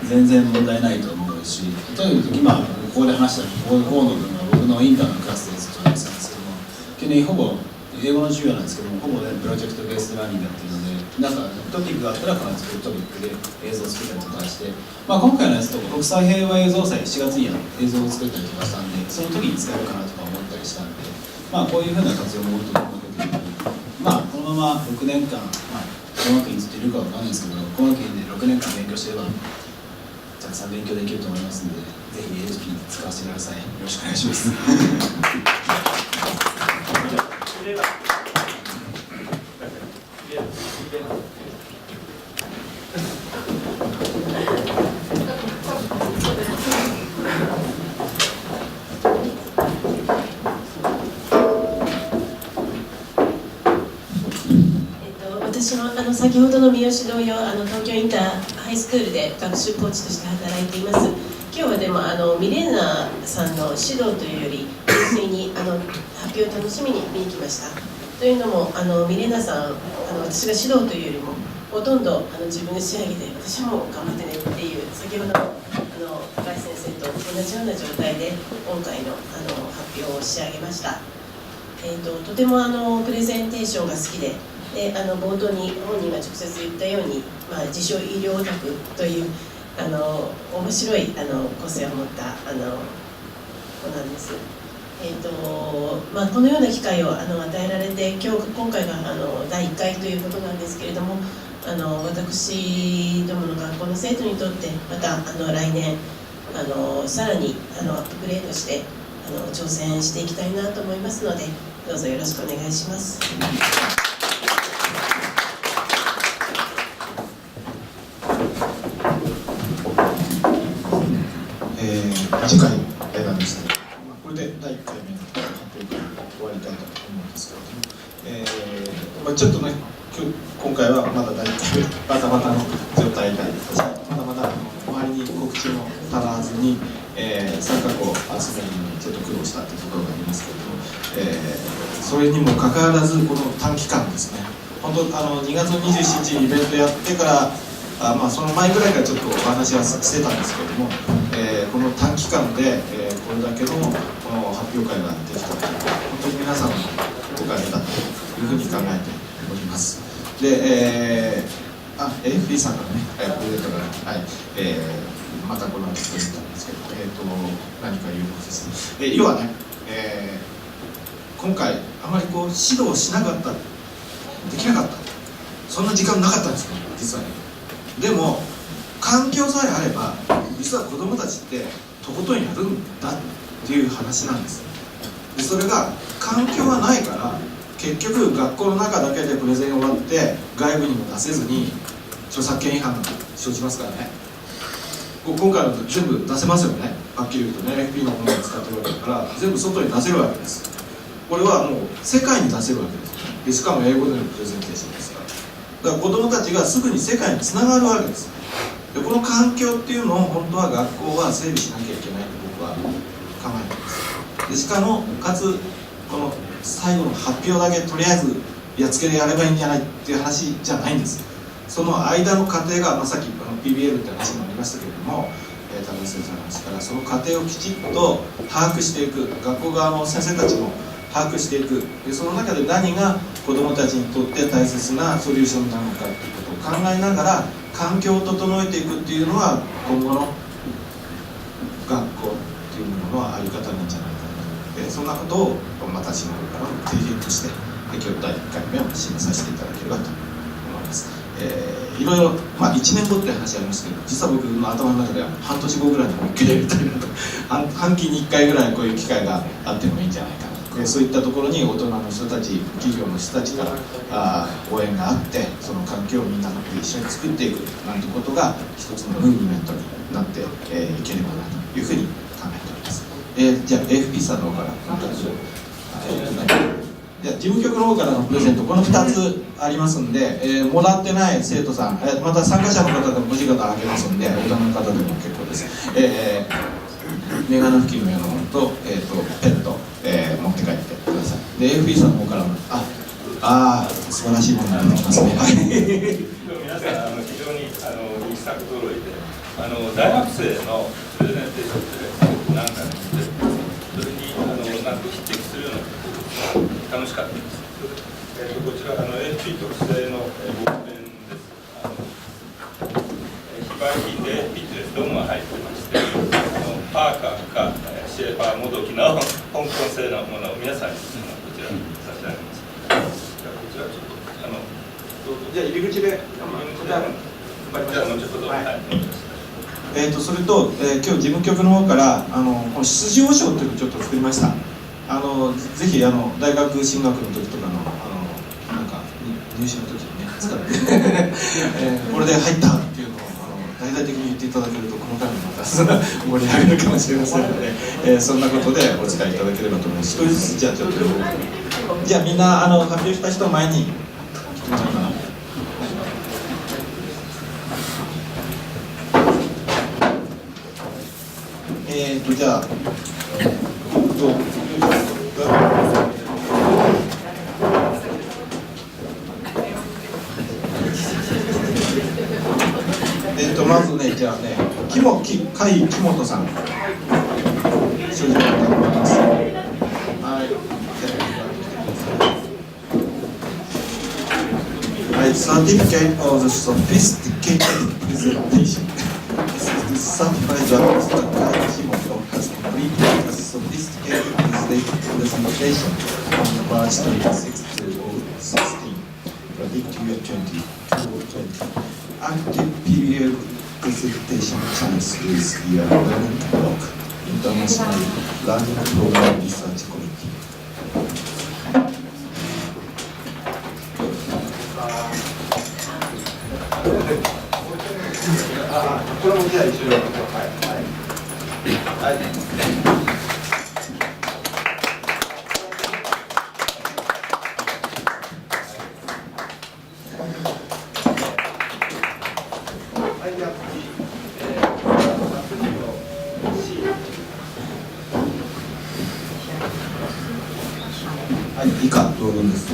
全然問題ないと思うし、例えば今、ここで話したこうの部分は僕のインターのクラスでずっと話したんですけども、基本的にほぼ英語の授業なんですけども、ほぼね、プロジェクトベースラーニングやってるので、なんかトピックがあったら必ずトピックで映像を作ったりとかして、まあ、今回のやつとか国際平和映像祭7月に映像を作ったりとかしたんで、その時に使えるかなとか思ったりしたんで、まあ、こういうふうな活用ももっとうまくできる。まあ、このまま6年間、まあ、工学院ずっといるかわかんないですけど、工学院で6年間勉強してれば、たくさん勉強できると思いますので、ぜひ HP 使わせてください。よろしくお願いします。私も先ほどの三好同様、東京インターハイスクールで学習コーチとして働いています。今日はでもミレーナさんの指導というより、純粋に発表を楽しみに見に来ました。というのもミレナさん私が指導というよりもほとんど自分で仕上げて私も頑張ってねっていう先ほどの高橋先生と同じような状態で今回の発表を仕上げました。とてもプレゼンテーションが好きで、冒頭に本人が直接言ったように、自称医療オタクという面白い個性を持った子なんです。このような機会を与えられて今回が第1回ということなんですけれども、私どもの学校の生徒にとってまた来年さらにアップグレードして挑戦していきたいなと思いますので、どうぞよろしくお願いします。次回なんですね。これで第1回目の発表会終わりたいと思うんですけれども、ちょっとね今回はまだ第1回目バタバタの状態でまだまだ周りに告知も足らずに、参加校を集めるのにちょっと苦労したというところがありますけれども、それにもかかわらずこの短期間ですね、本当2月27日にイベントやってからその前ぐらいからちょっとお話はしてたんですけれども、この短期間で、これだけのこの発表会ができたという、本当に皆さんのおかげだというふうに考えております。で、AFP さんからね、プレゼントから、またこの後プレゼントなんですけど、何か言うことですね。要はね、今回あまりこう指導しなかった、できなかった、そんな時間なかったんですよ、実はね。でも環境さえあれば実は子どもたちってとことんやるんだっていう話なんです。でそれが環境がないから結局学校の中だけでプレゼン終わって外部にも出せずに著作権違反が生じますからね。今回の全部出せますよね。はっきり言うとね FP のものを使ってるわけだから全部外に出せるわけです。これはもう世界に出せるわけです。でしかも英語でのプレゼンテーションですから。だから子どもたちがすぐに世界につながるわけです。でこの環境っていうのを本当は学校は整備しなきゃいけないと僕は考えています。でしかもかつこの最後の発表だけとりあえずやっつけでやればいいんじゃないっていう話じゃないんです。その間の過程が、さっきPBL って話もありましたけれども、高橋先生の話からその過程をきちっと把握していく、学校側の先生たちも把握していく。でその中で何が子どもたちにとって大切なソリューションなのかということを考えながら環境を整えていくっていうのは今後の学校っていうものの在り方なんじゃないかなと。でそんなことを私の方からの提言として今日第1回目を締めさせていただければと思います。いろいろ、1年後って話ありますけど、実は僕の頭の中では半年後ぐらいにもう一回やりたいなと半期に1回ぐらいこういう機会があってもいいんじゃないかな。そういったところに大人の人たち、企業の人たちから応援があって、その環境をみんなで一緒に作っていくなんてことが一つのムーブメントになっていければなというふうに考えております。じゃあ AFP さんの方からじゃあ事務局の方からのプレゼント、この2つありますんで、もらってない生徒さん、また参加者の方でもお時間あげますんで、大人の方でも結構です。メガネ拭きのようなものと、ペンと、持って帰ってください。で AFP さんの方からも素晴らしいものが出てきますね。皆さん非常にいい作揃いで、大学生のプレゼンテーションって何回も見てるんです。それになんか匹敵するような楽しかったです。こちらAFP 特製のボールペンです。非売品で AFP というロゴが入ってまして、パーカーかシェーファーもどきの香港製のものを皆さんにこちらに差し上げます。じゃあこちらちょっとじゃあ入り口でじゃあ後ほどそれと、今日事務局の方からこの出場賞というのをちょっと作りました。ぜひ大学進学の時とかのなんか入試の時にね使ってこれで入ったっていうのを大々的に言っていただけるとこの回もまた盛り上がるかもしれませんので、そんなことでお使いいただければと思います。一人ずつじゃあちょっとじゃあみんな発表した人前に来てもらおうかな。じゃあ甲斐木本さん、所持だと思います。はい、certificate of the sophisticated presentation. This is to certify that Mr. Kai Kimoto has completed a sophisticated presentation on March 26, 2016. Predict year 2020. Active period presentation chance is year learning block. International Learning Program Research Committee. これもじゃあ一緒にやりましょう。はい。はい。はい、以下同文です。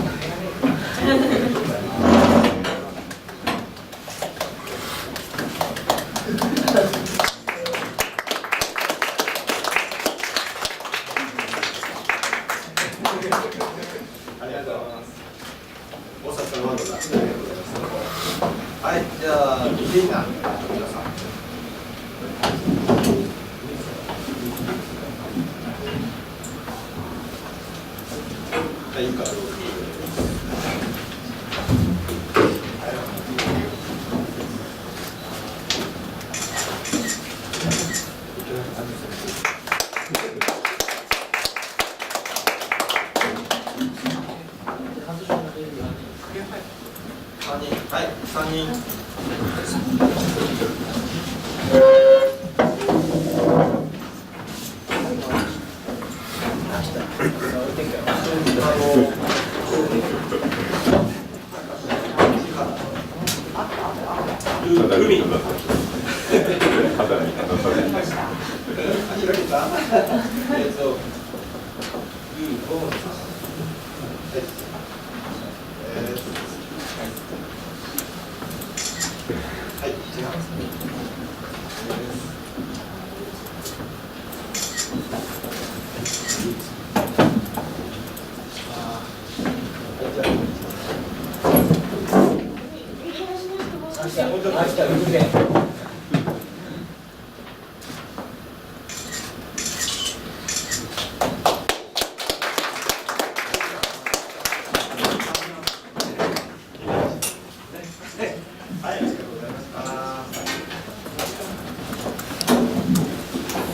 はい、じゃあ、みんな、皆さん。はい、いいか、どうぞ。はい、3人。海。はい、違いますね。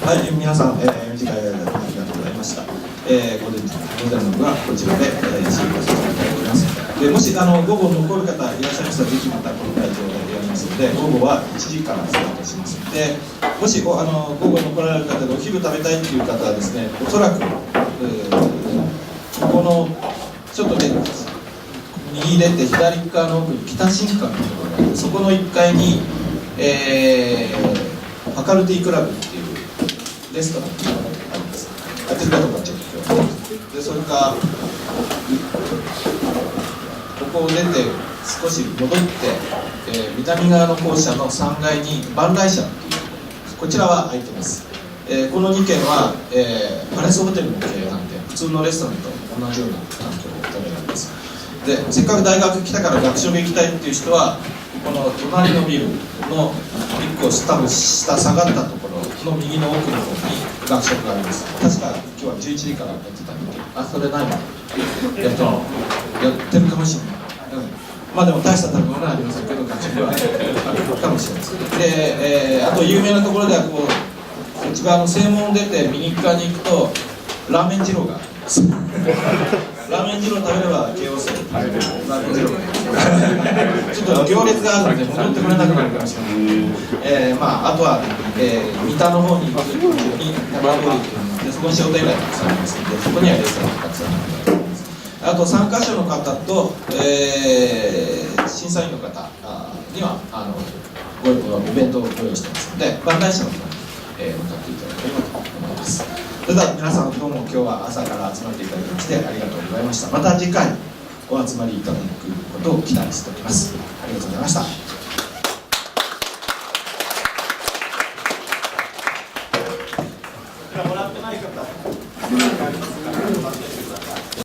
はい、皆さん、短い間ありがとうございました。午前の部はこちらで、進行させていただきます。でもし午後残る方いらっしゃいましたら、ぜひまたこの会場でやりますので、午後は1時からスタートしますので、もし午後残られる方でお昼食べたいという方はですね、おそらく、ここのちょっとね、右出て左側の奥に北新館のところがあって、そこの1階に、ファカルティクラブっていうレストランがあります。やってるかどうかちょっと今日で、それかここを出て少し戻って、南側の校舎の3階に万来社っていうこちらは空いてます。この2軒は、パレスホテルの経営なんで普通のレストランと同じような環境を食べられます。で、せっかく大学来たから学食行きたいっていう人はこの隣のビルの1個多分下下がったところの右の奥の方に学食があります。確か今日は11時からやってたんで、それないのやってるかもしれない。まあでも大した食べ物はありませんけど、学食はあるかもしれないです。で、あと有名なところではこう一番正門を出て右側に行くとラーメン二郎があります。ラーメン二郎食べれば京王線ラーメン二郎ちょっと行列があるので戻ってこれなくなるかもしれない。あとは、三田の方に行く途中に山通りっていうので、そこに商店街がたくさんありますので、そこにはレストランがたくさんあります。あと参加者の方と、審査員の方にはお弁当をご用意してますので、万来社の方に、向かっていただければと思います。それでは皆さんどうも今日は朝から集まっていただきましてありがとうございました。また次回お集まりいただくことを期待しております。ありがとうございました。らもらってない方、何かありますか？